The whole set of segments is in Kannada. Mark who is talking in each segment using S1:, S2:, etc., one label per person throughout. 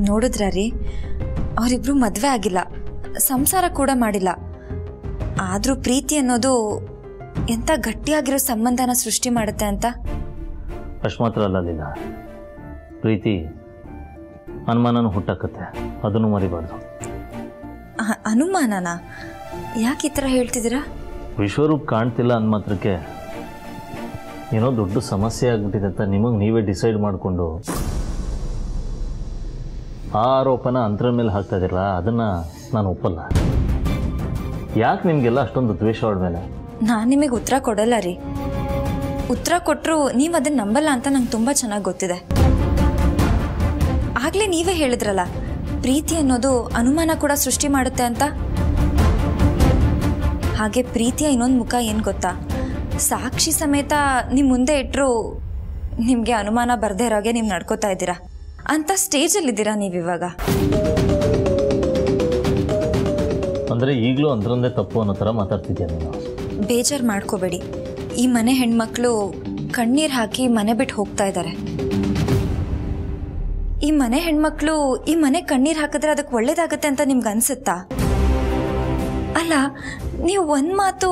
S1: ನೋಡಿದ್ರ ರೀ, ಅವರಿಬ್ರು ಮದುವೆ ಆಗಿಲ್ಲ, ಸಂಸಾರ ಕೂಡ ಮಾಡಿಲ್ಲ. ಆದರೂ ಪ್ರೀತಿ ಅನ್ನೋದು ಎಂಥ ಗಟ್ಟಿಯಾಗಿರೋ ಸಂಬಂಧನ ಸೃಷ್ಟಿ ಮಾಡುತ್ತೆ ಅಂತ.
S2: ಅಷ್ಟು ಮಾತ್ರ ಅಲ್ಲ, ಪ್ರೀತಿ ಅನುಮಾನನೂ ಹುಟ್ಟಾಕತ್ತೆ, ಅದನ್ನು ಮರಿಬಾರ್ದು.
S1: ಅನುಮಾನನಾ? ಯಾಕೆ ಈ ಥರ ಹೇಳ್ತಿದ್ದೀರಾ?
S2: ವಿಶ್ವರೂಪ್ ಕಾಣ್ತಿಲ್ಲ ಅಂದ ಮಾತ್ರಕ್ಕೆ ಏನೋ ದೊಡ್ಡ ಸಮಸ್ಯೆ ಆಗ್ಬಿಟ್ಟಿದೆ ಅಂತ ನಿಮಗೆ ನೀವೇ ಡಿಸೈಡ್ ಮಾಡಿಕೊಂಡು ಆ ಆರೋಪನ ಅಂತರ ಮೇಲೆ ಹಾಕ್ತಾ ಇದ್ದೀರಲ್ಲ, ಅದನ್ನು ನಾನು ಒಪ್ಪಲ್ಲ. ಯಾಕೆ ನಿಮಗೆಲ್ಲ ಅಷ್ಟೊಂದು ದ್ವೇಷ ಅವಳ ಮೇಲೆ?
S1: ನಾನು ನಿಮಗೆ ಉತ್ತರ ಕೊಡಲ್ಲ ರೀ. ಉತ್ತರ ಕೊಟ್ಟರು ನೀವು ಅದನ್ನು ನಂಬಲ್ಲ ಅಂತ ನಂಗೆ ತುಂಬ ಚೆನ್ನಾಗಿ ಗೊತ್ತಿದೆ. ಆಗಲೇ ನೀವೇ ಹೇಳಿದ್ರಲ್ಲ, ಪ್ರೀತಿ ಅನ್ನೋದು ಅನುಮಾನ ಕೂಡ ಸೃಷ್ಟಿ ಮಾಡುತ್ತೆ ಅಂತ. ಹಾಗೆ ಪ್ರೀತಿಯ ಇನ್ನೊಂದು ಮುಖ ಏನು ಗೊತ್ತಾ? ಸಾಕ್ಷಿ ಸಮೇತ ನಿಮ್ಮ ಮುಂದೆ ಇಟ್ಟರು ನಿಮಗೆ ಅನುಮಾನ ಬರದೇ ಇರೋಗೆ ನೀವು ನಡ್ಕೋತಾ ಇದ್ದೀರಾ ಅಂತ ಸ್ಟೇಜಲ್ಲಿದ್ದೀರಾ ನೀವಿವಾಗ.
S2: ಅಂದರೆ ಈಗಲೂ ಅಂದ್ರಂದೇ ತಪ್ಪು ಅನ್ನೋ ಥರ ಮಾತಾಡ್ತಿದ್ಯಾ ನೀನು?
S1: ಬೇಜಾರು ಮಾಡ್ಕೋಬೇಡಿ. ಈ ಮನೆ ಹೆಣ್ಮಕ್ಳು ಕಣ್ಣೀರು ಹಾಕಿ ಮನೆ ಬಿಟ್ಟು ಹೋಗ್ತಾ ಇದ್ದಾರೆ. ಈ ಮನೆ ಹೆಣ್ಮಕ್ಳು ಈ ಮನೆ ಕಣ್ಣೀರು ಹಾಕಿದ್ರೆ ಅದಕ್ಕೆ ಒಳ್ಳೇದಾಗತ್ತೆ ಅಂತ ನಿಮ್ಗೆ ಅನ್ಸುತ್ತಾ? ಅಲ್ಲ, ನೀವು ಒಂದು ಮಾತು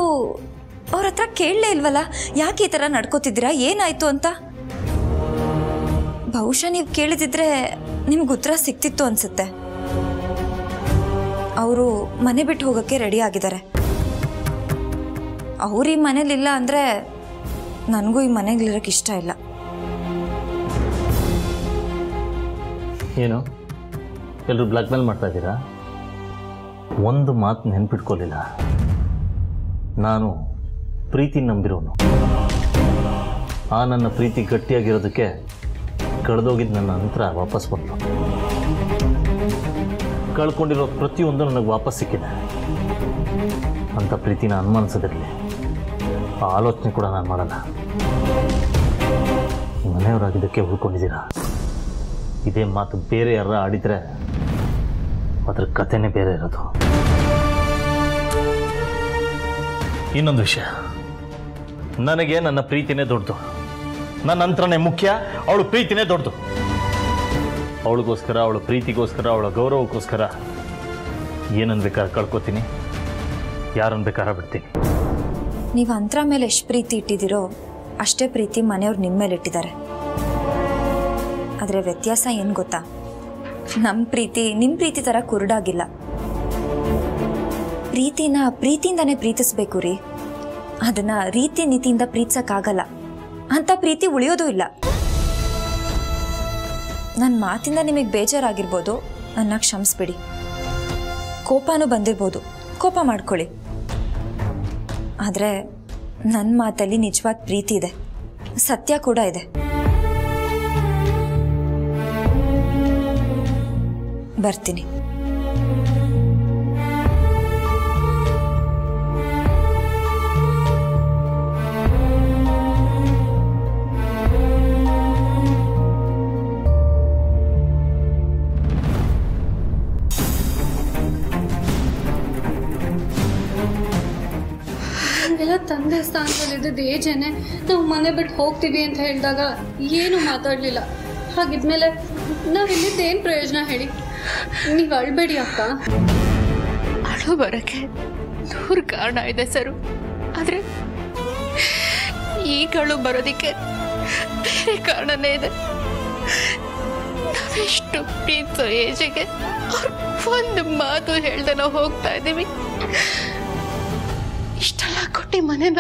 S1: ಅವ್ರ ಹತ್ರ ಕೇಳಲೇ ಇಲ್ವಲ್ಲ, ಯಾಕೆ ಈ ಥರ ನಡ್ಕೋತಿದ್ದೀರಾ, ಏನಾಯ್ತು ಅಂತ? ಬಹುಶಃ ನೀವು ಕೇಳಿದಿದ್ರೆ ನಿಮ್ಗೆ ಉತ್ತರ ಸಿಕ್ತಿತ್ತು ಅನ್ಸುತ್ತೆ. ಅವರು ಮನೆ ಬಿಟ್ಟು ಹೋಗೋಕ್ಕೆ ರೆಡಿ ಆಗಿದ್ದಾರೆ. ಅವ್ರು ಈ ಮನೇಲಿಲ್ಲ ಅಂದರೆ ನನಗೂ ಈ ಮನೆಗಳಿರೋಕ್ಕೆ ಇಷ್ಟ ಇಲ್ಲ.
S2: ಏನು ಎಲ್ಲರೂ ಬ್ಲ್ಯಾಕ್ ಮೇಲ್ ಮಾಡ್ತಾ ಇದ್ದೀರಾ? ಒಂದು ಮಾತು ನೆನ್ಪಿಟ್ಕೊಳ್ಳಿಲ್ಲ, ನಾನು ಪ್ರೀತಿ ನಂಬಿರೋನು. ಆ ನನ್ನ ಪ್ರೀತಿ ಗಟ್ಟಿಯಾಗಿರೋದಕ್ಕೆ ಕಳೆದೋಗಿದ್ದು ನನ್ನ ಅಂತರ ವಾಪಸ್ ಬಂತು. ಕಳ್ಕೊಂಡಿರೋ ಪ್ರತಿಯೊಂದು ನನಗೆ ವಾಪಸ್ ಸಿಕ್ಕಿದೆ. ಅಂಥ ಪ್ರೀತಿನ ಅನುಮಾನಿಸೋದಿರಲಿ, ಆ ಆಲೋಚನೆ ಕೂಡ ನಾನು ಮಾಡಲ್ಲ. ಮನೆಯವರಾಗಿದ್ದಕ್ಕೆ ಉಳ್ಕೊಂಡಿದ್ದೀರಾ. ಇದೇ ಮಾತು ಬೇರೆ ಯಾರ ಆಡಿದರೆ ಅದರ ಕಥೆನೇ ಬೇರೆ ಇರೋದು. ಇನ್ನೊಂದು ವಿಷಯ, ನನಗೆ ನನ್ನ ಪ್ರೀತಿನೇ ದೊಡ್ಡದು. ನನ್ನ ಅಂತರನೇ ಮುಖ್ಯ, ಅವಳು ಪ್ರೀತಿನೇ ದೊಡ್ಡದು. ಅವಳಿಗೋಸ್ಕರ, ಅವಳ ಪ್ರೀತಿಗೋಸ್ಕರ, ಅವಳ ಗೌರವಕ್ಕೋಸ್ಕರ ಏನನ್ನು ಬೇಕಾದ್ರೆ ಕಳ್ಕೊತೀನಿ, ಯಾರನ್ನು ಬೇಕಾದ್ರೆ ಬಿಡ್ತೀನಿ.
S1: ನೀವು ಅಂತರ ಮೇಲೆ ಎಷ್ಟು ಪ್ರೀತಿ ಇಟ್ಟಿದ್ದೀರೋ ಅಷ್ಟೇ ಪ್ರೀತಿ ಮನೆಯವ್ರು ನಿಮ್ಮ ಮೇಲೆ ಇಟ್ಟಿದ್ದಾರೆ. ಆದರೆ ವ್ಯತ್ಯಾಸ ಏನು ಗೊತ್ತಾ? ನಮ್ಮ ಪ್ರೀತಿ ನಿಮ್ಮ ಪ್ರೀತಿ ಥರ ಕುರುಡಾಗಿಲ್ಲ. ಪ್ರೀತಿನ ಪ್ರೀತಿಯಿಂದನೇ ಪ್ರೀತಿಸ್ಬೇಕು ರೀ. ಅದನ್ನು ರೀತಿ ನೀತಿಯಿಂದ ಪ್ರೀತಿಸೋಕ್ಕಾಗಲ್ಲ. ಅಂಥ ಪ್ರೀತಿ ಉಳಿಯೋದು ಇಲ್ಲ. ನನ್ನ ಮಾತಿಂದ ನಿಮಗೆ ಬೇಜಾರಾಗಿರ್ಬೋದು, ನನ್ನ ಕ್ಷಮಿಸ್ಬಿಡಿ. ಕೋಪನೂ ಬಂದಿರ್ಬೋದು, ಕೋಪ ಮಾಡ್ಕೊಳ್ಳಿ. ಆದರೆ ನನ್ನ ಮಾತಲ್ಲಿ ನಿಜವಾದ ಪ್ರೀತಿ ಇದೆ, ಸತ್ಯ ಕೂಡ ಇದೆ. ಬರ್ತೀನಿ.
S3: ಎಲ್ಲ ತಂದೆ ಸ್ಥಾನದಲ್ಲಿದ್ದು ಏಜೇನೆ ನಾವು ಮನೆ ಬಿಟ್ಟು ಹೋಗ್ತೀವಿ ಅಂತ ಹೇಳಿದಾಗ ಏನು ಮಾತಾಡಲಿಲ್ಲ. ಹಾಗಿದ್ಮೇಲೆ ನಾವಿಲ್ಲಿದ್ದು ಏನು ಪ್ರಯೋಜನ ಹೇಳಿ? ನೀವು ಅಳ್ಬೇಡಿ ಅಕ್ಕ.
S4: ಅಳು ಬರೋಕ್ಕೆ 100 ಕಾರಣ ಇದೆ ಸರು, ಆದರೆ ಈಗಳು ಬರೋದಕ್ಕೆ ಬೇರೆ ಕಾರಣನೇ ಇದೆ. ನಾವೆಷ್ಟು ಪ್ರೀತಿಸೋ ಏಜಿಗೆ ಒಂದು ಮಾತು ಹೇಳ್ದೆ ನಾವು ಹೋಗ್ತಾ ಇದ್ದೀವಿ. ಇಷ್ಟೆಲ್ಲ ಕೊಟ್ಟು ಮನೆನ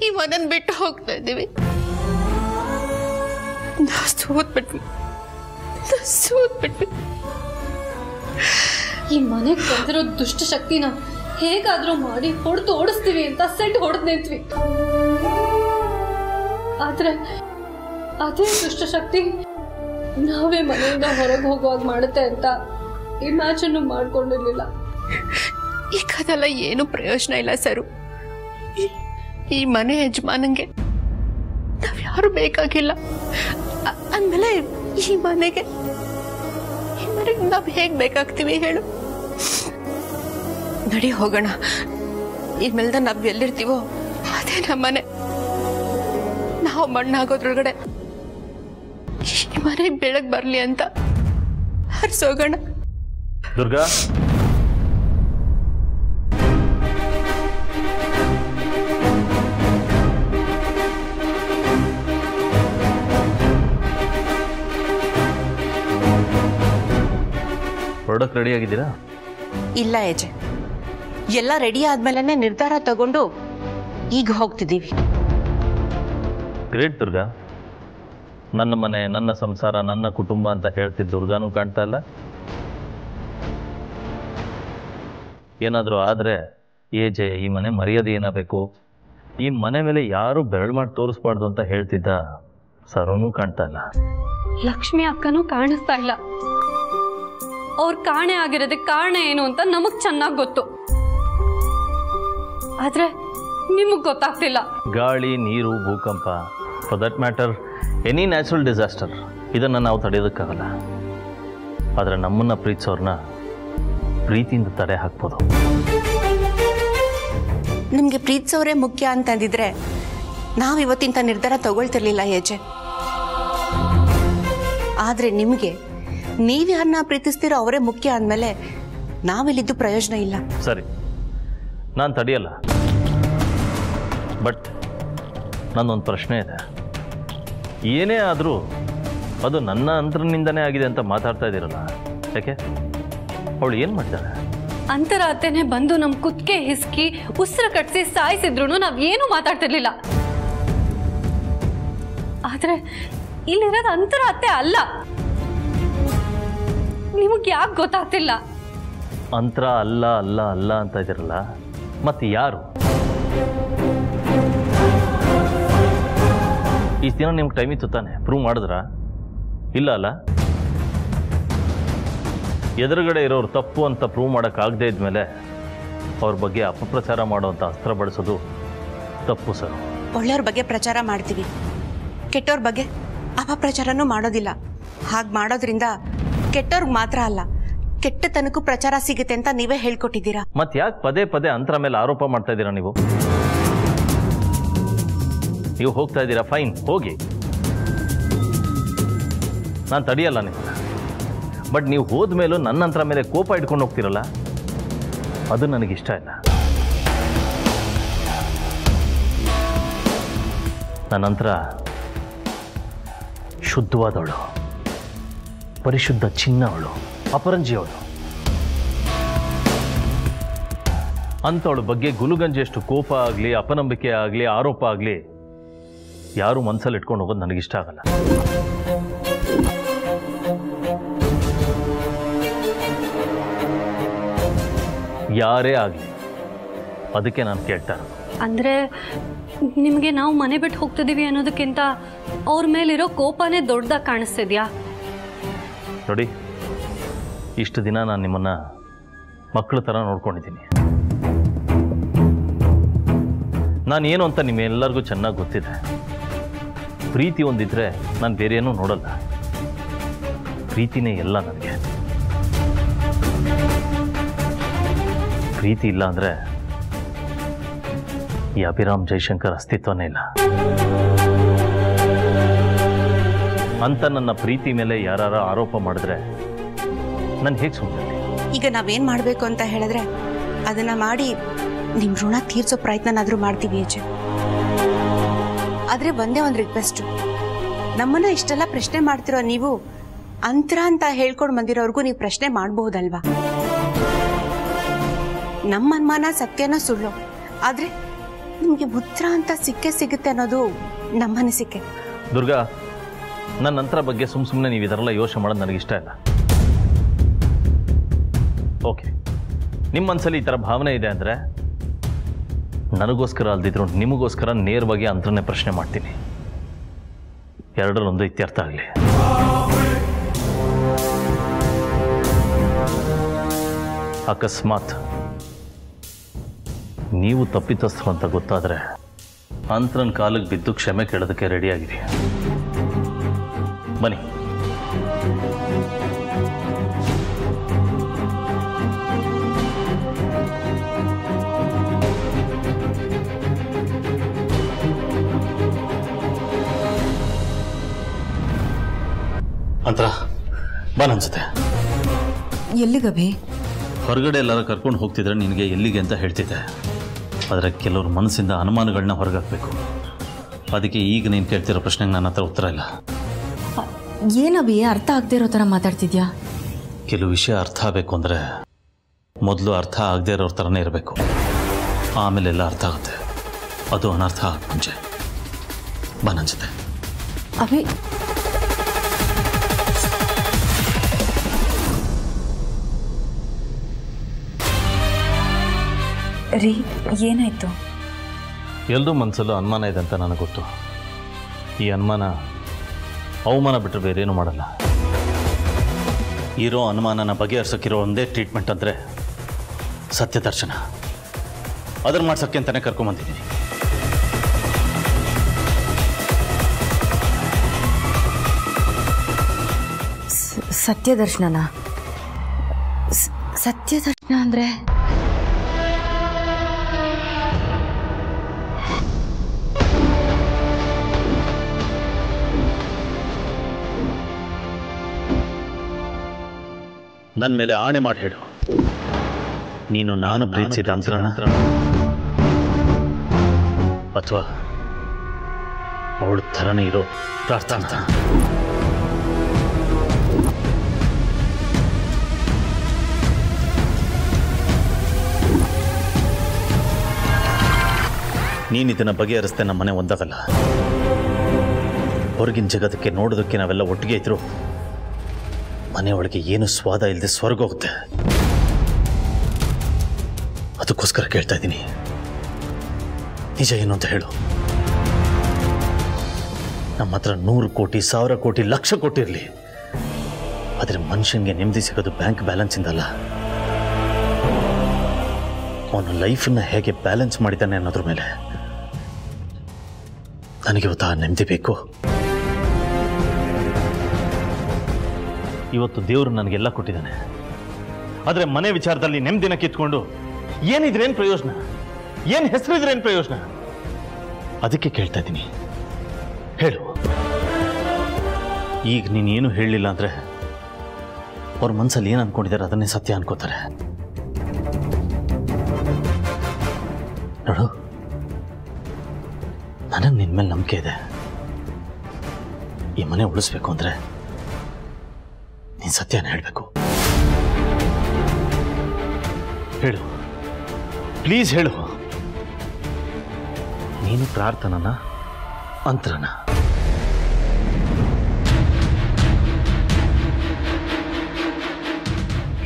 S4: ಈ ಮನೆನ ಬಿಟ್ಟು ಹೋಗ್ತಾ ಇದ್ದೀವಿ. ನಾವು ಸೋತ್ಬಿಟ್ವಿ.
S3: ಈ ಮನೆಗೆ ಬಂದಿರೋ ದುಷ್ಟ ಶಕ್ತಿನ ಹೇಗಾದ್ರೂ ಮಾಡಿ ಹೊಡೆದು ಓಡಿಸ್ತೀವಿ ಅಂತ ಸೆಟ್ ಹೊಡೆದು ನಿಂತ್ವಿ. ಆದ್ರೆ ಅದೇ ದುಷ್ಟ ಶಕ್ತಿ ನಾವೇ ಮನೆಯಿಂದ ಹೊರಗೆ ಹೋಗುವಾಗ ಮಾಡುತ್ತೆ ಅಂತ ಇಮ್ಯಾಜಿನ್ ಮಾಡ್ಕೊಂಡಿರ್ಲಿಲ್ಲ.
S4: ಈಗ ಅದೆಲ್ಲ ಏನು ಪ್ರಯೋಜನ ಇಲ್ಲ ಸರು. ಈ ಮನೆ ಯಜಮಾನಂಗೆ ನಾವ್ಯಾರು ಬೇಕಾಗಿಲ್ಲ. ಅಂದಮೇಲೆ ಈ ಮನೆಗೆ ನಾವ್ ಹೇಗ್ ಬೇಕಾಗ್ತೀವಿ ಹೇಳು? ನಡಿ ಹೋಗೋಣ. ಇನ್ಮೇಲ್ದ ನಾವ್ ಎಲ್ಲಿರ್ತೀವೋ ಅದೇ ನಮ್ಮನೆ. ನಾವು ಮಣ್ಣಾಗೋದ್ರೊಳಗಡೆ ಈ ಮನೆಗೆ ಬೆಳಗ್ಗೆ ಬರಲಿ ಅಂತ ಹರ್ಸೋಗೋಣ.
S2: ದುರ್ಗಾ, ಹೊರಡಕ್ಕೆ ರೆಡಿ ಆಗಿದ್ದೀರಾ?
S5: ಇಲ್ಲ ಯಜೆ, ಎಲ್ಲ ರೆಡಿ ಆದ್ಮೇಲೆ ನಿರ್ಧಾರ ತಗೊಂಡು ಈಗ ಹೋಗ್ತಿದ್ದೀವಿ.
S2: ಗ್ರೇಟ್ ದುರ್ಗಾ. ನನ್ನ ಮನೆ, ನನ್ನ ಸಂಸಾರ, ನನ್ನ ಕುಟುಂಬ ಅಂತ ಹೇಳ್ತಿದ್ದ ದುರ್ಗಾನೂ ಕಾಣ್ತಾ ಇಲ್ಲ. ಏನಾದರೂ ಆದರೆ ಏಜೆ ಈ ಮನೆ ಮರ್ಯಾದೆ ಏನಾಗಬೇಕು, ಈ ಮನೆ ಮೇಲೆ ಯಾರು ಬೆರಳು ಮಾಡಿ ತೋರಿಸ್ಬಾರ್ದು ಅಂತ ಹೇಳ್ತಿದ್ದ ಸರೋನೂ ಕಾಣ್ತಾ ಇಲ್ಲ.
S3: ಲಕ್ಷ್ಮಿ ಅಕ್ಕನೂ ಕಾಣಿಸ್ತಾ ಇಲ್ಲ. ಅವ್ರು ಕಾಣೆ ಆಗಿರೋದಕ್ಕೆ ಕಾರಣ ಏನು ಅಂತ ನಮಗ್ ಚೆನ್ನಾಗಿ ಗೊತ್ತು, ಆದ್ರೆ ನಿಮಗ್ ಗೊತ್ತಾಗ್ತಿಲ್ಲ.
S2: ಗಾಳಿ, ನೀರು, ಭೂಕಂಪ, for that matter any natural disaster, ಇದನ್ನು ನಾವು ತಡೆಯೋದಕ್ಕಾಗಲ್ಲ. ಆದರೆ ನಮ್ಮನ್ನು ಪ್ರೀತಿಸೋರ್ನ ಪ್ರೀತಿಯಿಂದ ತಡೆ ಹಾಕ್ಬೋದು.
S5: ನಿಮ್ಗೆ ಪ್ರೀತಿಸೋರೇ ಮುಖ್ಯ ಅಂತಂದಿದ್ರೆ ನಾವು ಇವತ್ತಿಂತ ನಿರ್ಧಾರ ತಗೊಳ್ತಿರ್ಲಿಲ್ಲ ಯಜೆ. ಆದ್ರೆ ನಿಮ್ಗೆ ನೀವ್ಯಾರನ್ನ ಪ್ರೀತಿಸ್ತೀರೋ ಅವರೇ ಮುಖ್ಯ ಅಂದಮೇಲೆ ನಾವಿಲ್ಲಿದ್ದು ಪ್ರಯೋಜನ ಇಲ್ಲ.
S2: ಸರಿ, ನಾನು ತಡೆಯಲ್ಲ. ಬಟ್ ನನ್ನೊಂದು ಪ್ರಶ್ನೆ ಇದೆ. ಏನೇ ಆದರೂ ಅದು ನನ್ನ ಅಂತರನಿಂದನೇ ಆಗಿದೆ ಅಂತ ಮಾತಾಡ್ತಾ ಇದ್ದೀರಲ್ಲ, ಯಾಕೆ? ಅವಳು ಏನು ಮಾಡಿದ್ದಾಳೆ?
S3: ಅಂತರಾತ್ತೆನೆ ಬಂದು ನಮ್ ಕುತ್ತಿಗೆ ಹಿಸ್ಕಿ ಉಸಿರು ಕಟ್ಸಿ ಸಾಯಿಸಿದ್ರು ನಾವ್ ಏನು ಮಾತಾಡ್ತಿರ್ಲಿಲ್ಲ. ಆದ್ರೆ ಇಲ್ಲಿರೋದು ಅಂತರಾತ್ತೆ ಅಲ್ಲ. ನಿಮಗ್ ಯಾಕೆ ಗೊತ್ತಾಗ್ತಿಲ್ಲ?
S2: ಅಂತರ ಅಲ್ಲ ಅಲ್ಲ ಅಲ್ಲ ಅಂತ ಇದ್ದೀರಲ್ಲ, ಮತ್ತೆ ಯಾರು? ಈ ದಿನ ನಿಮ್ಗೆ ಟೈಮ್ ಇತ್ತು ತಾನೆ, ಪ್ರೂವ್ ಮಾಡಿದ್ರಾ? ಇಲ್ಲ ಅಲ್ಲ. ಎದುರುಗಡೆ ಇರೋರು ತಪ್ಪು ಅಂತ ಪ್ರೂವ್ ಮಾಡೋಕ್ಕಾಗದೇ ಇದ್ಮೇಲೆ ಅವ್ರ ಬಗ್ಗೆ ಅಪಪ್ರಚಾರ ಮಾಡೋವಂಥ ಅಸ್ತ್ರ ಬಳಸೋದು ತಪ್ಪು ಸರ್.
S5: ಒಳ್ಳೆಯವ್ರ ಬಗ್ಗೆ ಪ್ರಚಾರ ಮಾಡ್ತೀವಿ, ಕೆಟ್ಟವ್ರ ಬಗ್ಗೆ ಅಪಪ್ರಚಾರನೂ ಮಾಡೋದಿಲ್ಲ. ಹಾಗೆ ಮಾಡೋದ್ರಿಂದ ಕೆಟ್ಟವ್ರಿಗೆ ಮಾತ್ರ ಅಲ್ಲ, ಕೆಟ್ಟತನಕ್ಕೂ ಪ್ರಚಾರ ಸಿಗುತ್ತೆ ಅಂತ ನೀವೇ ಹೇಳ್ಕೊಟ್ಟಿದ್ದೀರಾ.
S2: ಮತ್ತೆ ಯಾಕೆ ಪದೇ ಪದೇ ಅಂತರ ಮೇಲೆ ಆರೋಪ ಮಾಡ್ತಾ ಇದ್ದೀರಾ? ನೀವು ಹೋಗ್ತಾ ಇದ್ದೀರಾ, ಫೈನ್, ಹೋಗಿ, ನಾನು ತಡೆಯಲ್ಲ ನಿಮ್ಮನ್ನ. ಬಟ್ ನೀವು ಹೋದ್ಮೇಲೂ ನನ್ನ ಅಂತರ ಮೇಲೆ ಕೋಪ ಇಟ್ಕೊಂಡು ಹೋಗ್ತಿರಲ್ಲ, ಅದು ನನಗಿಷ್ಟ ಇಲ್ಲ. ನನ್ನ ನಂತರ ಶುದ್ಧವಾದವಳು, ಪರಿಶುದ್ಧ ಚಿನ್ನ ಅವಳು, ಅಪರಂಜಿ ಅವಳು. ಅಂಥವಳ ಬಗ್ಗೆ ಗುಲುಗಂಜಿಯಷ್ಟು ಕೋಪ ಆಗಲಿ, ಅಪನಂಬಿಕೆ ಆಗಲಿ, ಆರೋಪ ಆಗಲಿ ಯಾರು ಮನಸ್ಸಲ್ಲಿ ಇಟ್ಕೊಂಡು ಹೋಗೋದು ನನಗಿಷ್ಟ ಆಗಲ್ಲ. ಯಾರೇ ಆಗಲಿ, ಅದಕ್ಕೆ ನಾನು ಕೇಳ್ತಾ ಇರೋದು.
S3: ಅಂದ್ರೆ ನಿಮ್ಗೆ ನಾವು ಮನೆ ಬಿಟ್ಟು ಹೋಗ್ತಿದೀವಿ ಅನ್ನೋದಕ್ಕಿಂತ ಅವ್ರ ಮೇಲಿರೋ ಕೋಪನೇ ದೊಡ್ಡದಾಗಿ ಕಾಣಿಸ್ತಿದ್ಯಾ?
S2: ನೋಡಿ, ಇಷ್ಟು ದಿನ ನಾನು ನಿಮ್ಮನ್ನ ಮಕ್ಕಳ ಥರ ನೋಡ್ಕೊಂಡಿದ್ದೀನಿ. ನಾನೇನು ಅಂತ ನಿಮ್ಮೆಲ್ಲರಿಗೂ ಚೆನ್ನಾಗಿ ಗೊತ್ತಿದೆ. ಪ್ರೀತಿ ಒಂದಿದ್ರೆ ನಾನು ಬೇರೆ ಏನೂ ನೋಡಲ್ಲ. ಪ್ರೀತಿನೇ ಎಲ್ಲ ನನಗೆ. ಪ್ರೀತಿ ಇಲ್ಲ ಅಂದರೆ ಈ ಅಭಿರಾಮ್ ಜೈಶಂಕರ್ ಅಸ್ತಿತ್ವನೇ ಇಲ್ಲ. ಅಂತ ನನ್ನ ಪ್ರೀತಿ ಮೇಲೆ ಯಾರು ಆರೋಪ ಮಾಡಿದ್ರೆ ನಾನು ಹೇಗೆ ಸುಮ್ಮನೆ?
S5: ಈಗ ನಾವೇನ್ ಮಾಡಬೇಕು ಅಂತ ಹೇಳಿದ್ರೆ ಅದನ್ನ ಮಾಡಿ ನಿಮ್ ಋಣ ತೀರ್ಸೋ ಪ್ರಯತ್ನನಾದ್ರೂ ಮಾಡ್ತೀವಿ ಯಜೆ. ಆದ್ರೆ ಒಂದೇ ಒಂದು ರಿಕ್ವೆಸ್ಟ್, ನಮ್ಮನ್ನ ಇಷ್ಟೆಲ್ಲ ಪ್ರಶ್ನೆ ಮಾಡ್ತಿರೋ ನೀವು ಅಂತರ ಅಂತ ಹೇಳ್ಕೊಂಡು ಬಂದಿರೋರ್ಗೂ ನೀವು ಪ್ರಶ್ನೆ ಮಾಡಬಹುದಲ್ವಾ? ನಮ್ಮ ಅನುಮಾನ ಸತ್ಯನ ಸುಳ್ಳು, ಆದ್ರೆ ನಿಮ್ಗೆ ಉತ್ತರ ಅಂತ ಸಿಗುತ್ತೆ ಅನ್ನೋದು ನಮ್ಮ ಅನಿಸಿಕೆ.
S2: ದುರ್ಗಾ, ನನ್ನ ನಂತರ ಬಗ್ಗೆ ಸುಮ್ಮನೆ ನೀವು ಇದರೆಲ್ಲ ಯೋಚನೆ ಮಾಡೋದು ನನಗಿಷ್ಟ ಇಲ್ಲ. ಓಕೆ, ನಿಮ್ಮ ಮನಸ್ಸಲ್ಲಿ ಈ ಥರ ಭಾವನೆ ಇದೆ ಅಂದರೆ ನನಗೋಸ್ಕರ ಅಲ್ದಿದ್ರು ನಿಮಗೋಸ್ಕರ ನೇರವಾಗಿ ಅಂತರನ್ನೇ ಪ್ರಶ್ನೆ ಮಾಡ್ತೀನಿ. ಎರಡರಲ್ಲೊಂದು ಇತ್ಯರ್ಥ ಆಗಲಿ. ಅಕಸ್ಮಾತ್ ನೀವು ತಪ್ಪಿತಸ್ಥರು ಅಂತ ಗೊತ್ತಾದರೆ ಅಂತರನ ಕಾಲಿಗೆ ಬಿದ್ದು ಕ್ಷಮೆ ಕೇಳೋದಕ್ಕೆ ರೆಡಿಯಾಗಿರಿ. ಬನ್ನಿ. ಅಂತರ ಬಾನ್ ಅನ್ಸುತ್ತೆ.
S1: ಎಲ್ಲಿಗಭಿ?
S2: ಹೊರಗಡೆ ಎಲ್ಲರೂ ಕರ್ಕೊಂಡು ಹೋಗ್ತಿದ್ರೆ ನಿನಗೆ ಎಲ್ಲಿಗೆ ಅಂತ ಹೇಳ್ತಿದ್ದೆ. ಆದರೆ ಕೆಲವ್ರ ಮನಸ್ಸಿಂದ ಅನುಮಾನಗಳನ್ನ ಹೊರಗಾಕಬೇಕು. ಅದಕ್ಕೆ ಈಗ ನೀನು ಕೇಳ್ತಿರೋ ಪ್ರಶ್ನೆಗೆ ನನ್ನ ಹತ್ರ ಉತ್ತರ ಇಲ್ಲ.
S1: ಏನಭಿ ಅರ್ಥ ಆಗದೆ ಇರೋ ಥರ ಮಾತಾಡ್ತಿದ್ಯಾ?
S2: ಕೆಲವು ವಿಷಯ ಅರ್ಥ ಆಗಬೇಕು ಅಂದರೆ ಮೊದಲು ಅರ್ಥ ಆಗದೆ ಇರೋರ ಥರನೇ ಇರಬೇಕು. ಆಮೇಲೆಲ್ಲ ಅರ್ಥ ಆಗುತ್ತೆ. ಅದು ಅನರ್ಥ ಆಗ ಮುಂಚೆ ಬಾನ್ ಅನ್ಸುತ್ತೆ.
S1: ಅಭಿ ರೀ, ಏನಾಯ್ತು?
S2: ಎಲ್ಲರೂ ಮನಸ್ಸಲ್ಲೂ ಅನುಮಾನ ಇದೆ ಅಂತ ನನಗೆ ಗೊತ್ತು. ಈ ಅನುಮಾನ ಅವಮಾನ ಬಿಟ್ಟರೆ ಬೇರೇನು ಮಾಡಲ್ಲ. ಇರೋ ಅನುಮಾನನ ಬಗೆಹರಿಸೋಕ್ಕಿರೋ ಒಂದೇ ಟ್ರೀಟ್ಮೆಂಟ್ ಅಂದರೆ ಸತ್ಯ ದರ್ಶನ. ಅದನ್ನು ಮಾಡ್ಸೋಕ್ಕೆ ಅಂತಲೇ ಕರ್ಕೊಂಬಂದಿದ್ದೀನಿ.
S1: ಸತ್ಯ ದರ್ಶನನ? ಸತ್ಯ ದರ್ಶನ ಅಂದರೆ?
S2: ನನ್ನ ಮೇಲೆ ಆಣೆ ಮಾಡಿ ಹೇಳು, ನೀನು ನಾನು ಪ್ರೀತಿಸಿದ ಅಂತರನ ಅಥವಾ ಅವಳ ಥರನೇ ಇರೋ ಪ್ರಾರ್ಥನಾ? ನೀನು ಇದನ್ನು ಬಗೆಹರಿಸ್ದೆ ನಮ್ಮ ಮನೆ ಒಂದಾಗಲ್ಲ. ಹೊರಗಿನ ಜಗತ್ತಕ್ಕೆ ನೋಡೋದಕ್ಕೆ ನಾವೆಲ್ಲ ಒಟ್ಟಿಗೆ ಇದ್ರು ಮನೆಯೊಳಗೆ ಏನು ಸ್ವಾದ ಇಲ್ಲದೆ ಸ್ವರ್ಗ ಹೋಗುತ್ತೆ. ಅದಕ್ಕೋಸ್ಕರ ಕೇಳ್ತಾ ಇದ್ದೀನಿ, ನಿಜ ಏನು ಅಂತ ಹೇಳು. ನಮ್ಮ ಹತ್ರ 100 ಕೋಟಿ 1000 ಕೋಟಿ 1,00,000 ಕೋಟಿ ಇರಲಿ, ಆದರೆ ಮನುಷ್ಯನಿಗೆ ನೆಮ್ಮದಿ ಸಿಗೋದು ಬ್ಯಾಂಕ್ ಬ್ಯಾಲೆನ್ಸಿಂದಲ್ಲ, ಅವನ ಲೈಫನ್ನು ಹೇಗೆ ಬ್ಯಾಲೆನ್ಸ್ ಮಾಡಿದ್ದಾನೆ ಅನ್ನೋದ್ರ ಮೇಲೆ. ನನಗೆ ಇವತ್ತು ಆ ನೆಮ್ಮದಿ ಬೇಕು. ಇವತ್ತು ದೇವರು ನನಗೆಲ್ಲ ಕೊಟ್ಟಿದ್ದಾನೆ, ಆದರೆ ಮನೆ ವಿಚಾರದಲ್ಲಿ ನೆಮ್ಮದಿನ ಕಿತ್ಕೊಂಡು ಏನಿದ್ರೇನು ಪ್ರಯೋಜನ? ಏನು ಹೆಸರಿದ್ರೇನು ಪ್ರಯೋಜನ? ಅದಕ್ಕೆ ಕೇಳ್ತಾ ಇದ್ದೀನಿ, ಹೇಳು. ಈಗ ನೀನೇನು ಹೇಳಲಿಲ್ಲ ಅಂದರೆ ಅವ್ರ ಮನಸ್ಸಲ್ಲಿ ಏನು ಅಂದ್ಕೊಂಡಿದ್ದಾರೆ ಅದನ್ನೇ ಸತ್ಯ ಅನ್ಕೋತಾರೆ. ನೋಡು, ನನಗೆ ನಿನ್ನ ಮೇಲೆ ನಂಬಿಕೆ ಇದೆ. ಈ ಮನೆ ಉಳಿಸ್ಬೇಕು ಅಂದರೆ ನೀನು ಸತ್ಯನ ಹೇಳಬೇಕು. ಹೇಳು, ಪ್ಲೀಸ್ ಹೇಳು. ನೀನು ಪ್ರಾರ್ಥನಾ ಅಂತರನ?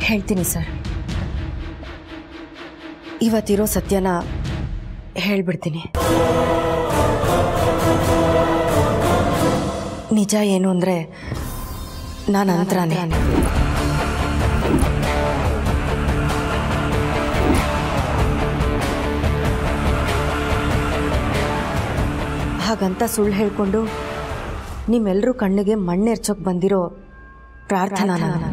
S1: ಹೇಳ್ತೀನಿ ಸರ್. ಇವತ್ತಿರೋ ಸತ್ಯನ ಹೇಳ್ಬಿಡ್ತೀನಿ. ನಿಜ ಏನು ಅಂದರೆ ನಾನು ಅಂತರನೇ. ಹಾಗಂತ ಸುಳ್ಳು ಹೇಳ್ಕೊಂಡು ನಿಮ್ಮೆಲ್ಲರೂ ಕಣ್ಣಿಗೆ ಮಣ್ಣೆರ್ಚೋಕೆ ಬಂದಿರೋ ಪ್ರಾರ್ಥನಾ ನಾನು.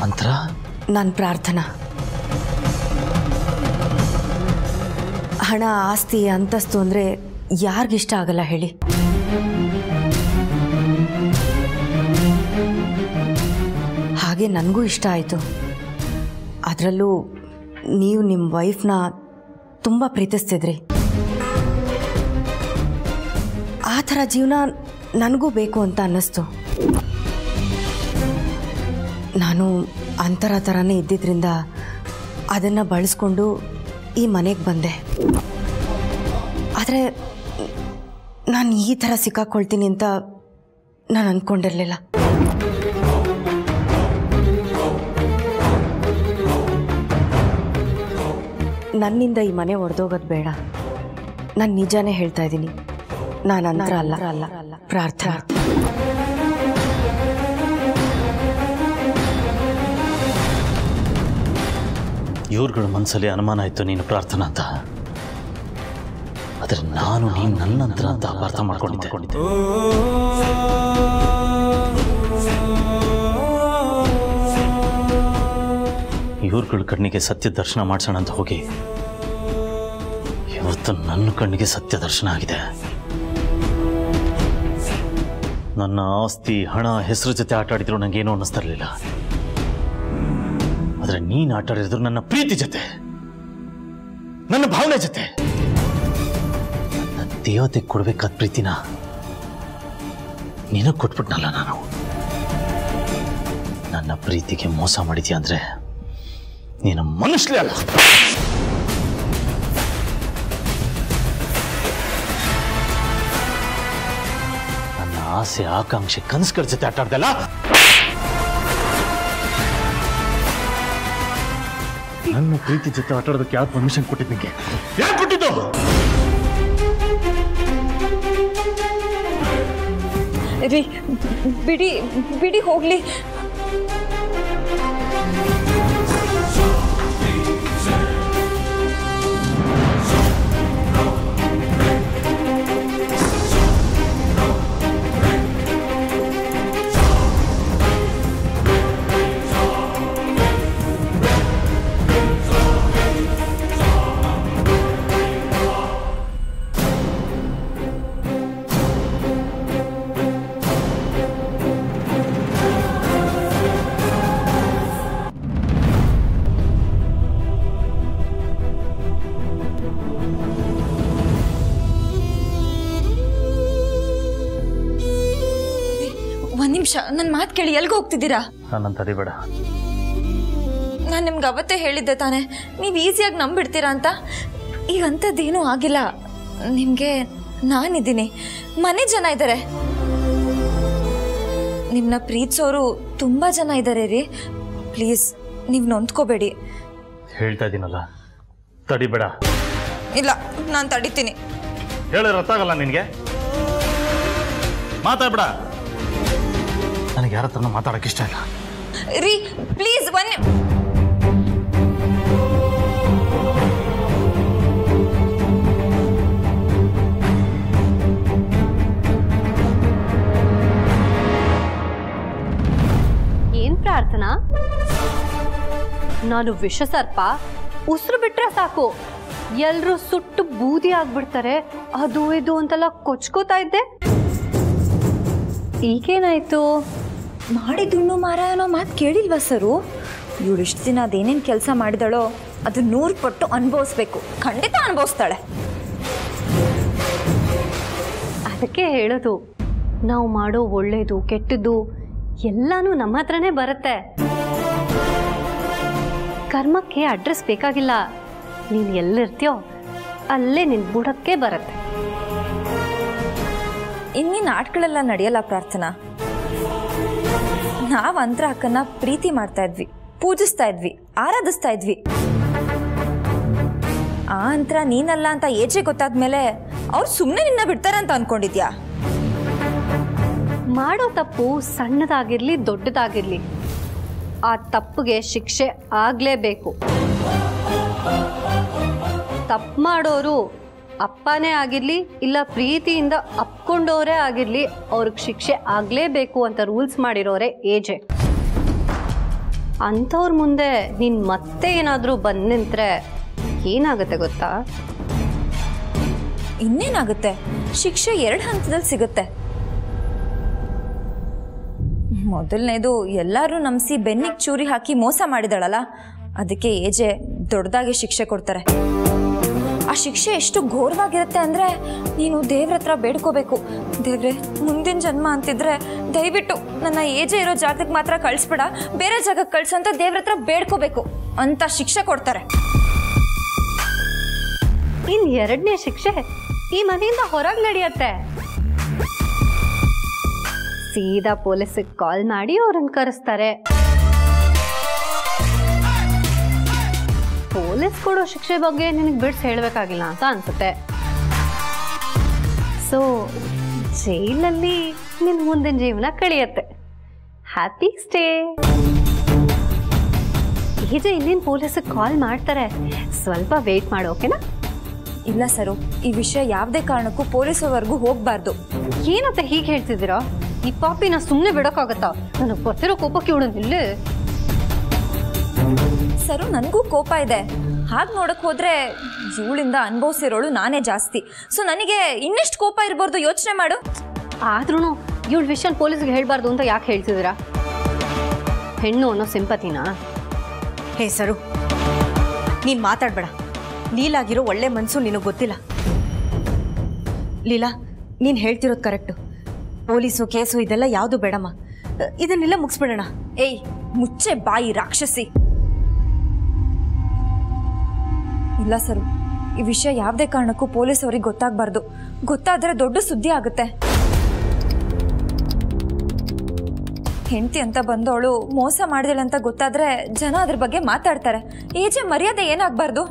S2: ಅಂತರ
S1: ನನ್ನ ಪ್ರಾರ್ಥನಾ. ಹಣ ಆಸ್ತಿ ಅಂತಸ್ತು ಅಂದರೆ ಯಾರಿಗಿಷ್ಟ ಆಗಲ್ಲ ಹೇಳಿ? ಹಾಗೆ ನನಗೂ ಇಷ್ಟ ಆಯಿತು. ಅದರಲ್ಲೂ ನೀವು ನಿಮ್ಮ ವೈಫ್ನ ತುಂಬ ಪ್ರೀತಿಸ್ತಿದ್ರಿ. ಆ ಥರ ಜೀವನ ನನಗೂ ಬೇಕು ಅಂತ ಅನ್ನಿಸ್ತು. ನಾನು ಅಂತರ ಥರನೇ ಇದ್ದಿದ್ದರಿಂದ ಅದನ್ನು ಬಳಸ್ಕೊಂಡು ಈ ಮನೆಗೆ ಬಂದೆ. ಆದರೆ ನಾನು ಈ ಥರ ಸಿಕ್ಕಾಕೊಳ್ತೀನಿ ಅಂತ ನಾನು ಅಂದ್ಕೊಂಡಿರಲಿಲ್ಲ. ನನ್ನಿಂದ ಈ ಮನೆ ಒಡೆದೋಗೋದು ಬೇಡ. ನಾನು ನಿಜಾನೇ ಹೇಳ್ತಾ ಇದ್ದೀನಿ. ನಾನು ಅಂತರ ಅಲ್ಲ, ಪ್ರಾರ್ಥನಾ.
S2: ಇವ್ರುಗಳ ಮನಸ್ಸಲ್ಲಿ ಅನುಮಾನ ಆಯಿತು ನೀನು ಪ್ರಾರ್ಥನಾ ಅಂತ. ಆದರೆ ನಾನು ನೀನು ನನ್ನ ನಂತರ ಅಂತ ಅಪಾರ್ಥ ಮಾಡ್ಕೊಂಡಿದ್ದೆ. ಇವ್ರುಗಳ ಕಣ್ಣಿಗೆ ಸತ್ಯ ದರ್ಶನ ಮಾಡಿಸೋಣ ಅಂತ ಹೋಗಿ ಇವತ್ತು ನನ್ನ ಕಣ್ಣಿಗೆ ಸತ್ಯ ದರ್ಶನ ಆಗಿದೆ. ನನ್ನ ಆಸ್ತಿ, ಹಣ, ಹೆಸರು ಜೊತೆ ಆಟ ಆಡಿದ್ರು ನನಗೇನೂ ಅನ್ನಿಸ್ತಾ ಇರಲಿಲ್ಲ. ಆದರೆ ನೀನು ಆಟ ಆಡಿದ್ರು ನನ್ನ ಪ್ರೀತಿ ಜೊತೆ, ನನ್ನ ಭಾವನೆ ಜೊತೆ. ನನ್ನ ದೇವತೆಗೆ ಕೊಡ್ಬೇಕಾದ ಪ್ರೀತಿನ ನಿನಗೆ ಕೊಟ್ಬಿಟ್ನಲ್ಲ ನಾನು. ನನ್ನ ಪ್ರೀತಿಗೆ ಮೋಸ ಮಾಡಿದ್ಯಾ ಅಂದ್ರೆ ನೀನು ಮನುಷ್ಯಲೇ ಅಲ್ಲ. ನನ್ನ ಆಸೆ, ಆಕಾಂಕ್ಷೆ, ಕನಸುಗಳ ಜೊತೆ ಆಟ ಆಡ್ದಲ್ಲ. ನನ್ನ ಪ್ರೀತಿ ಜೊತೆ ಆಟ ಆಡೋದಕ್ಕೆ ಯಾಕೆ ಪರ್ಮಿಷನ್ ಕೊಟ್ಟಿದ್ದು? ನಿಮಗೆ ಯಾಕೆ ಕೊಟ್ಟಿದ್ದು?
S1: ರೀ ಬಿಡಿ ಬಿಡಿ ಹೋಗ್ಲಿ. ಒಂದ್ ನಿಮಿಷ, ನನ್ನ ಮಾತು ಕೇಳಿ. ಎಲ್ಗೆ ಹೋಗ್ತಿದ್ದೀರಾ?
S2: ನನ್ನ ತಡಿಬೇಡ.
S1: ನಾನು ನಿಮ್ಗೆ ಅವತ್ತೇ ಹೇಳಿದ್ದೆ ತಾನೆ, ನೀವು ಈಸಿಯಾಗಿ ನಂಬಿಡ್ತೀರಾ ಅಂತ. ಈಗ ಅಂಥದ್ದೇನೂ ಆಗಿಲ್ಲ. ನಿಮಗೆ ನಾನಿದ್ದೀನಿ, ಮನೆ ಜನ ಇದ್ದಾರೆ, ನಿಮ್ಮನ್ನ ಪ್ರೀತಿಸೋರು ತುಂಬ ಜನ ಇದ್ದಾರೆ ರೀ. ಪ್ಲೀಸ್ ನೀವು ನೊಂದ್ಕೋಬೇಡಿ.
S2: ಹೇಳ್ತಾ ಇದ್ದೀನಲ್ಲ, ತಡಿಬೇಡ.
S1: ಇಲ್ಲ, ನಾನು ತಡಿತೀನಿ.
S2: ಹೇಳಿದ್ರೆ ಅರ್ಥ ಆಗಲ್ಲ ನಿನಗೆ. ಮಾತಾಡ್ಬೇಡ. ನನಗೆ ಯಾರ ಹತ್ರನೂ ಮಾತಾಡೋಕೆ ಇಷ್ಟ ಇಲ್ಲ
S1: ರೀ. ಪ್ಲೀಸ್
S6: ಏನ್ ಪ್ರಾರ್ಥನಾ? ನಾನು ವಿಷಸರ್ಪ, ಉಸಿರು ಬಿಟ್ರೆ ಸಾಕು ಎಲ್ರೂ ಸುಟ್ಟು ಬೂದಿ ಆಗ್ಬಿಡ್ತಾರೆ, ಅದು ಇದು ಅಂತೆಲ್ಲ ಕೊಚ್ಕೋತಾ ಇದ್ದೆ. ಈಗೇನಾಯ್ತು?
S1: ಮಾಡಿದ್ದುಣ್ಣು ಮಾರ ಅನ್ನೋ ಮಾತು ಕೇಳಿಲ್ವಾ ಸರು? ಇವಳು ಇಷ್ಟು ದಿನ ಅದೇನೇನು ಕೆಲಸ ಮಾಡಿದಳೋ ಅದು 100 ಪಟ್ಟು ಅನುಭವಿಸ್ಬೇಕು. ಖಂಡಿತ ಅನುಭವಿಸ್ತಾಳೆ.
S6: ಅದಕ್ಕೆ ಹೇಳೋದು, ನಾವು ಮಾಡೋ ಒಳ್ಳೇದು ಕೆಟ್ಟದ್ದು ಎಲ್ಲಾನು ನಮ್ಮ ಹತ್ರನೇ ಬರುತ್ತೆ. ಕರ್ಮಕ್ಕೆ ಅಡ್ರೆಸ್ ಬೇಕಾಗಿಲ್ಲ. ನೀನು ಎಲ್ಲಿರ್ತೀಯೋ ಅಲ್ಲೇ ನಿನ್ ಬುಡಕ್ಕೆ ಬರುತ್ತೆ.
S1: ಇನ್ನೇನು ಆಟಗಳೆಲ್ಲ ನಡೆಯಲ್ಲ ಪ್ರಾರ್ಥನಾ. ನಾವು ಅಂತರ ಅಕ್ಕನ್ನ ಪ್ರೀತಿ ಮಾಡ್ತಾ ಇದ್ವಿ, ಪೂಜಿಸ್ತಾ ಇದ್ವಿ, ಆರಾಧಿಸ್ತಾ ಇದ್ವಿ. ಆ ಅಂತರ ನೀನಲ್ಲ ಅಂತ ಏಜೆ ಗೊತ್ತಾದ್ಮೇಲೆ ಅವ್ರು ಸುಮ್ಮನೆ ನಿನ್ನ ಬಿಡ್ತಾರೆ ಅಂತ ಅನ್ಕೊಂಡಿದ್ಯಾ?
S6: ಮಾಡೋ ತಪ್ಪು ಸಣ್ಣದಾಗಿರ್ಲಿ ದೊಡ್ಡದಾಗಿರ್ಲಿ, ಆ ತಪ್ಪಿಗೆ ಶಿಕ್ಷೆ ಆಗ್ಲೇಬೇಕು. ತಪ್ಪು ಮಾಡೋರು ಅಪ್ಪನೇ ಆಗಿರ್ಲಿ ಇಲ್ಲ ಪ್ರೀತಿಯಿಂದ ಅಪ್ಕೊಂಡವರೇ ಆಗಿರ್ಲಿ, ಅವ್ರಿಗೆ ಶಿಕ್ಷೆ ಆಗ್ಲೇಬೇಕು ಅಂತ ರೂಲ್ಸ್ ಮಾಡಿರೋರೆ ಏಜೆ. ಅಂಥವ್ರ ಮುಂದೆ ನೀನ್ ಮತ್ತೆ ಏನಾದ್ರೂ ಬಂದ್ ನಿಂತ್ರೆ ಏನಾಗುತ್ತೆ ಗೊತ್ತಾ?
S1: ಇನ್ನೇನಾಗುತ್ತೆ? ಶಿಕ್ಷೆ 2 ಹಂತದಲ್ಲಿ ಸಿಗುತ್ತೆ. ಮೊದಲನೇದು ಎಲ್ಲರೂ ನಂಬಿಸಿ ಬೆನ್ನಿಗೆ ಚೂರಿ ಹಾಕಿ ಮೋಸ ಮಾಡಿದಳಲ್ಲ, ಅದಕ್ಕೆ ಏಜೆ ದೊಡ್ಡದಾಗಿ ಶಿಕ್ಷೆ ಕೊಡ್ತಾರೆ. ಆ ಶಿಕ್ಷೆ ಎಷ್ಟು ಘೋರವಾಗಿರುತ್ತೆ ಅಂದರೆ ನೀನು ದೇವ್ರ ಹತ್ರ ಬೇಡ್ಕೋಬೇಕು. ದೇವ್ರೆ, ಮುಂದಿನ ಜನ್ಮ ಅಂತಿದ್ರೆ ದಯವಿಟ್ಟು ನನ್ನ ಏಜೆ ಇರೋ ಜಾಗಕ್ಕೆ ಮಾತ್ರ ಕಳಿಸ್ಬೇಡ, ಬೇರೆ ಜಾಗಕ್ಕೆ ಕಳಿಸು ಅಂತ ದೇವ್ರ ಹತ್ರ ಬೇಡ್ಕೋಬೇಕು. ಅಂತ ಶಿಕ್ಷೆ ಕೊಡ್ತಾರೆ.
S6: ಇನ್ 2ನೇ ಶಿಕ್ಷೆ ಈ ಮನೆಯಿಂದ ಹೊರಗೆ ನಡೆಯುತ್ತೆ. ಸೀದಾ ಪೊಲೀಸಿಗೆ ಕಾಲ್ ಮಾಡಿ ಅವ್ರನ್ನ ಕರೆಸ್ತಾರೆ. ಪೊಲೀಸ್ ಕೊಡೋ ಶಿಕ್ಷೆ ಬಗ್ಗೆ ನಿನಗೆ ಬಿಡ್ಸಿ ಹೇಳಬೇಕಾಗಿಲ್ಲ ಅಂತ ಅನ್ಸುತ್ತೆ. ಸೊ ಜೈಲಲ್ಲಿ ನಿನ್ನ ಮುಂದಿನ ಜೀವನ ಕಳೆಯುತ್ತೆ. Happy stay. ಈಗ ಇನ್ನೇನು ಪೊಲೀಸಿಗೆ ಕಾಲ್ ಮಾಡ್ತಾರೆ, ಸ್ವಲ್ಪ ವೇಟ್ ಮಾಡು, ಓಕೆನಾ?
S1: ಇಲ್ಲ ಸರು, ಈ ವಿಷಯ ಯಾವುದೇ ಕಾರಣಕ್ಕೂ ಪೊಲೀಸವರೆಗೂ ಹೋಗಬಾರ್ದು.
S6: ಏನಂತ ಹೀಗೆ ಹೇಳ್ತಿದ್ದೀರಾ? ಈ ಪಾಪಿನ ಸುಮ್ಮನೆ ಬಿಡೋಕ್ಕಾಗತ್ತಾ? ನನಗೆ ಬರ್ತಿರೋ ಕೋಪಕ್ಕೆ ಇವಳು ನಿಲ್ಲು.
S1: ಸರು ನನಗೂ ಕೋಪ ಇದೆ. ಹಾಗೆ ನೋಡಕ್ ಹೋದ್ರೆ ಇವಳಿಂದ ಅನುಭವಿಸಿರೋಳು ನಾನೇ ಜಾಸ್ತಿ. ಸೊ ನನಗೆ ಇನ್ನೆಷ್ಟು ಕೋಪ ಇರಬಾರ್ದು ಯೋಚನೆ ಮಾಡು.
S6: ಆದ್ರೂ ಇವಳ ವಿಷಯ ಪೊಲೀಸ್ಗೆ ಹೇಳ್ಬಾರ್ದು ಅಂತ ಯಾಕೆ ಹೇಳ್ತಿದ್ದೀರಾ? ಹೆಣ್ಣು ಅನ್ನೋ ಸಿಂಪತಿನಾ?
S5: ಹೇ ಸರು, ನೀನು ಮಾತಾಡಬೇಡ. ಲೀಲಾಗಿರೋ ಒಳ್ಳೆ ಮನಸ್ಸು ನಿನಗೆ ಗೊತ್ತಿಲ್ಲ. ಲೀಲಾ, ನೀನು ಹೇಳ್ತಿರೋದು ಕರೆಕ್ಟು. ಪೊಲೀಸು ಕೇಸು ಇದೆಲ್ಲ ಯಾವುದು ಬೇಡಮ್ಮ. ಇದನ್ನೆಲ್ಲ ಮುಗಿಸ್ಬಿಡೋಣ.
S1: ಏಯ್ ಮುಚ್ಚೆ ಬಾಯಿ ರಾಕ್ಷಸಿ. ಇಲ್ಲ ಸರು, ಈ ವಿಷಯ ಯಾವುದೇ ಕಾರಣಕ್ಕೂ ಪೊಲೀಸ್ ಅವ್ರಿಗೆ ಗೊತ್ತಾಗಬಾರ್ದು. ಗೊತ್ತಾದರೆ ದೊಡ್ಡ ಸುದ್ದಿ ಆಗುತ್ತೆ. ಹೆಂಡತಿ ಅಂತ ಬಂದವಳು ಮೋಸ ಮಾಡಿದಳು ಅಂತ ಗೊತ್ತಾದ್ರೆ ಜನ ಅದ್ರ ಬಗ್ಗೆ ಮಾತಾಡ್ತಾರೆ. ಏಜೆ ಮರ್ಯಾದೆ ಏನಾಗಬಾರ್ದು.